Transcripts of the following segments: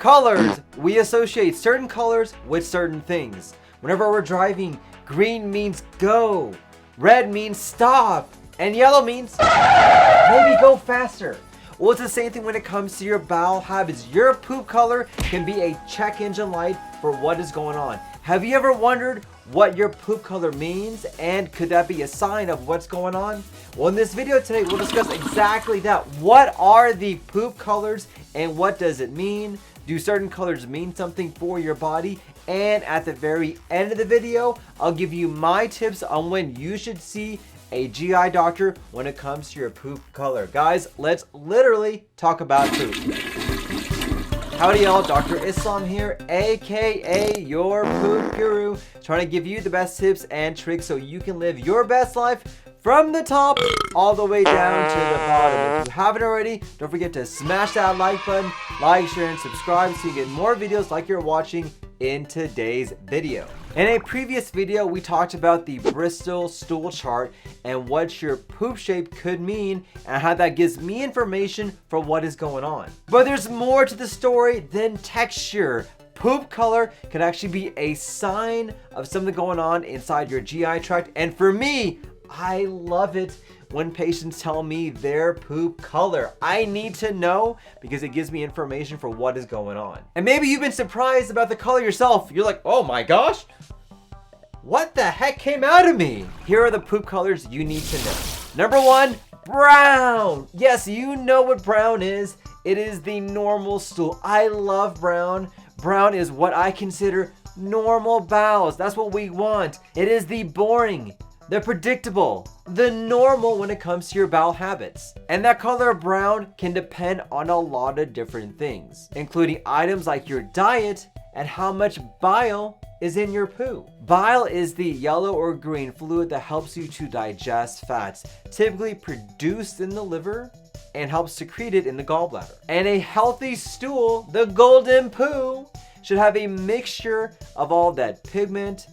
Colors. We associate certain colors with certain things. Whenever we're driving, green means go, red means stop, and yellow means maybe go faster. Well, it's the same thing when it comes to your bowel habits. Your poop color can be a check engine light for what is going on. Have you ever wondered what your poop color means, and could that be a sign of what's going on? Well, in this video today, we'll discuss exactly that. What are the poop colors and what does it mean? Do certain colors mean something for your body? And at the very end of the video, I'll give you my tips on when you should see a GI doctor when it comes to your poop color. Guys, let's literally talk about poop. Howdy y'all, Dr. Islam here, aka your poop guru, trying to give you the best tips and tricks so you can live your best life from the top all the way down to the bottom. If you haven't already, don't forget to smash that like button, like, share, and subscribe so you get more videos like you're watching in today's video. In a previous video, we talked about the Bristol stool chart and what your poop shape could mean and how that gives me information for what is going on. But there's more to the story than texture. Poop color can actually be a sign of something going on inside your GI tract. And for me, I love it when patients tell me their poop color. I need to know because it gives me information for what is going on. And maybe you've been surprised about the color yourself. You're like, oh my gosh, what the heck came out of me? Here are the poop colors you need to know. Number one, brown. Yes, you know what brown is. It is the normal stool. I love brown. Brown is what I consider normal bowels. That's what we want. It is the boring, the predictable, the normal when it comes to your bowel habits. And that color brown can depend on a lot of different things, including items like your diet and how much bile is in your poo. Bile is the yellow or green fluid that helps you to digest fats, typically produced in the liver, and helps secrete it in the gallbladder. And a healthy stool, the golden poo, should have a mixture of all that pigment,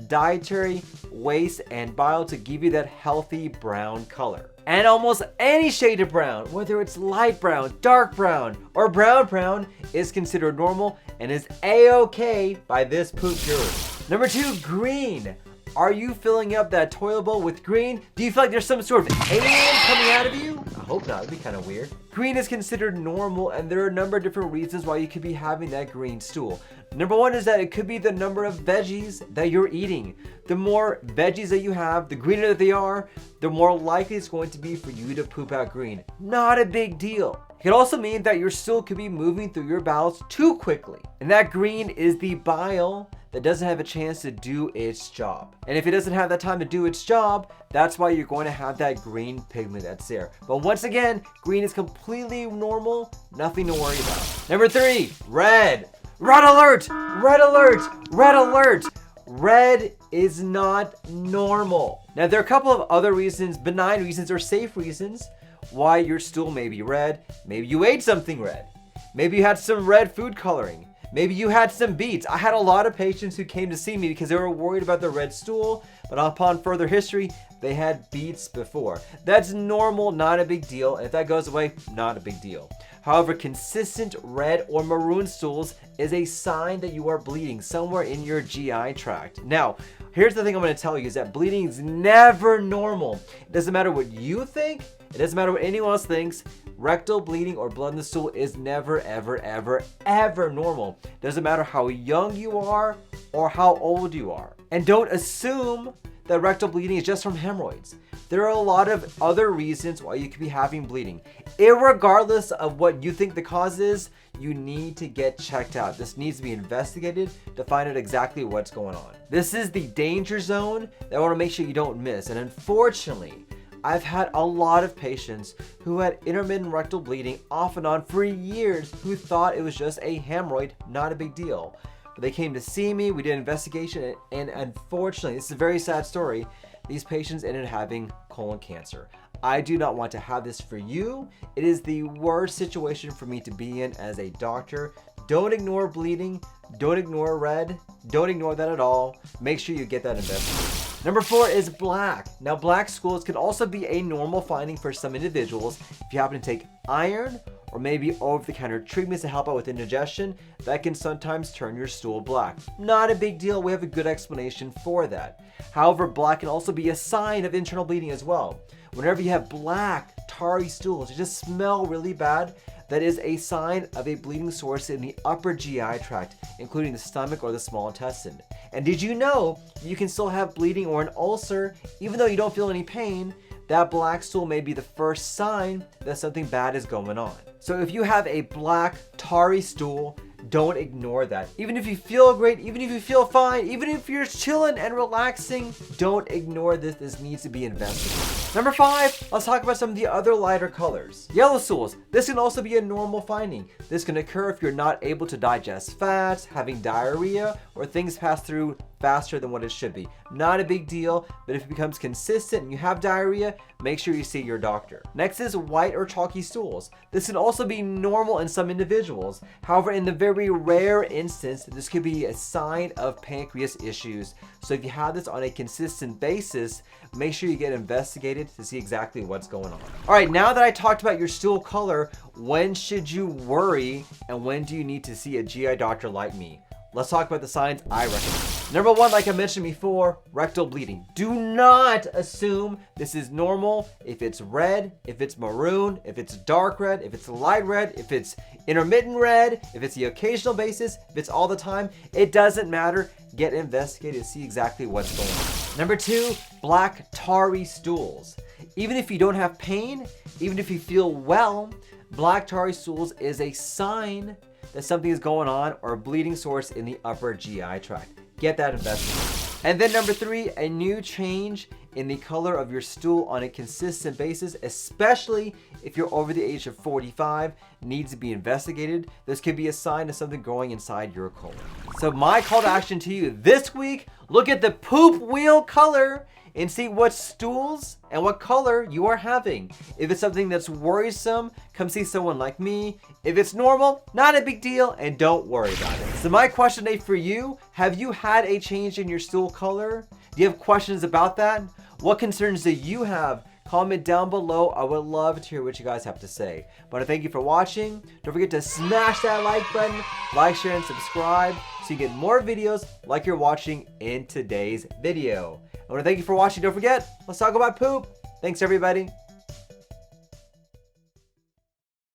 dietary waste, and bile to give you that healthy brown color. And almost any shade of brown, whether it's light brown, dark brown, or brown, is considered normal and is a-okay by this poop guru. Number two, green. Are you filling up that toilet bowl with green? Do you feel like there's some sort of alien coming out of you? I hope not, it'd be kind of weird. Green is considered normal, and there are a number of different reasons why you could be having that green stool. Number one is that it could be the number of veggies that you're eating. The more veggies that you have, the greener that they are, the more likely it's going to be for you to poop out green. Not a big deal. It could also mean that your stool could be moving through your bowels too quickly. And that green is the bile that doesn't have a chance to do its job. And if it doesn't have that time to do its job, that's why you're going to have that green pigment that's there. But once again, green is completely normal, nothing to worry about. Number three, red. Red alert! Red alert! Red alert! Red is not normal. Now, there are a couple of other reasons, benign reasons or safe reasons why your stool may be red. Maybe you ate something red. Maybe you had some red food coloring. Maybe you had some beets. I had a lot of patients who came to see me because they were worried about the red stool, but upon further history, they had beets before. That's normal, not a big deal. And if that goes away, not a big deal. However, consistent red or maroon stools is a sign that you are bleeding somewhere in your GI tract. Now, here's the thing I'm going to tell you is that bleeding is never normal. It doesn't matter what you think. It doesn't matter what anyone else thinks. Rectal bleeding or blood in the stool is never, ever normal. Doesn't matter how young you are or how old you are. And don't assume that rectal bleeding is just from hemorrhoids. There are a lot of other reasons why you could be having bleeding. Irregardless of what you think the cause is, you need to get checked out. This needs to be investigated to find out exactly what's going on. This is the danger zone that I want to make sure you don't miss. And unfortunately, I've had a lot of patients who had intermittent rectal bleeding off and on for years who thought it was just a hemorrhoid, not a big deal. But they came to see me, we did an investigation, and unfortunately, this is a very sad story, these patients ended up having colon cancer. I do not want to have this for you. It is the worst situation for me to be in as a doctor. Don't ignore bleeding. Don't ignore red. Don't ignore that at all. Make sure you get that investigated. Number 4 is black. Now, black stools can also be a normal finding for some individuals if you happen to take iron or maybe over-the-counter treatments to help out with indigestion, that can sometimes turn your stool black. Not a big deal, we have a good explanation for that. However, black can also be a sign of internal bleeding as well. Whenever you have black, tarry stools, they just smell really bad, that is a sign of a bleeding source in the upper GI tract, including the stomach or the small intestine. And did you know you can still have bleeding or an ulcer even though you don't feel any pain? That black stool may be the first sign that something bad is going on. So if you have a black, tarry stool, don't ignore that. Even if you feel great, even if you feel fine, even if you're chilling and relaxing, don't ignore this. This needs to be investigated. Number 5, let's talk about some of the other lighter colors. Yellow stools. This can also be a normal finding. This can occur if you're not able to digest fats, having diarrhea, or things pass through faster than what it should be. Not a big deal, but if it becomes consistent and you have diarrhea, make sure you see your doctor. Next is white or chalky stools. This can also be normal in some individuals. However, in the very rare instance, this could be a sign of pancreas issues. So if you have this on a consistent basis, make sure you get investigated to see exactly what's going on. All right, now that I talked about your stool color, when should you worry and when do you need to see a GI doctor like me? Let's talk about the signs I recommend. Number 1, like I mentioned before, rectal bleeding. Do not assume this is normal if it's red, if it's maroon, if it's dark red, if it's light red, if it's intermittent red, if it's the occasional basis, if it's all the time. It doesn't matter. Get investigated to see exactly what's going on. Number 2, black tarry stools. Even if you don't have pain, even if you feel well, black tarry stools is a sign that something is going on or a bleeding source in the upper GI tract. Get that investigated. And then number 3, a new change in the color of your stool on a consistent basis, especially if you're over the age of 45, needs to be investigated. This could be a sign of something growing inside your colon. So my call to action to you this week, look at the poop wheel color and see what stools and what color you are having. If it's something that's worrisome, come see someone like me. If it's normal, not a big deal, and don't worry about it. So my question today for you, have you had a change in your stool color? Do you have questions about that? What concerns do you have? Comment down below. I would love to hear what you guys have to say. But I thank you for watching. Don't forget to smash that like button, like, share, and subscribe so you get more videos like you're watching in today's video. I want to thank you for watching. Don't forget, let's talk about poop. Thanks, everybody.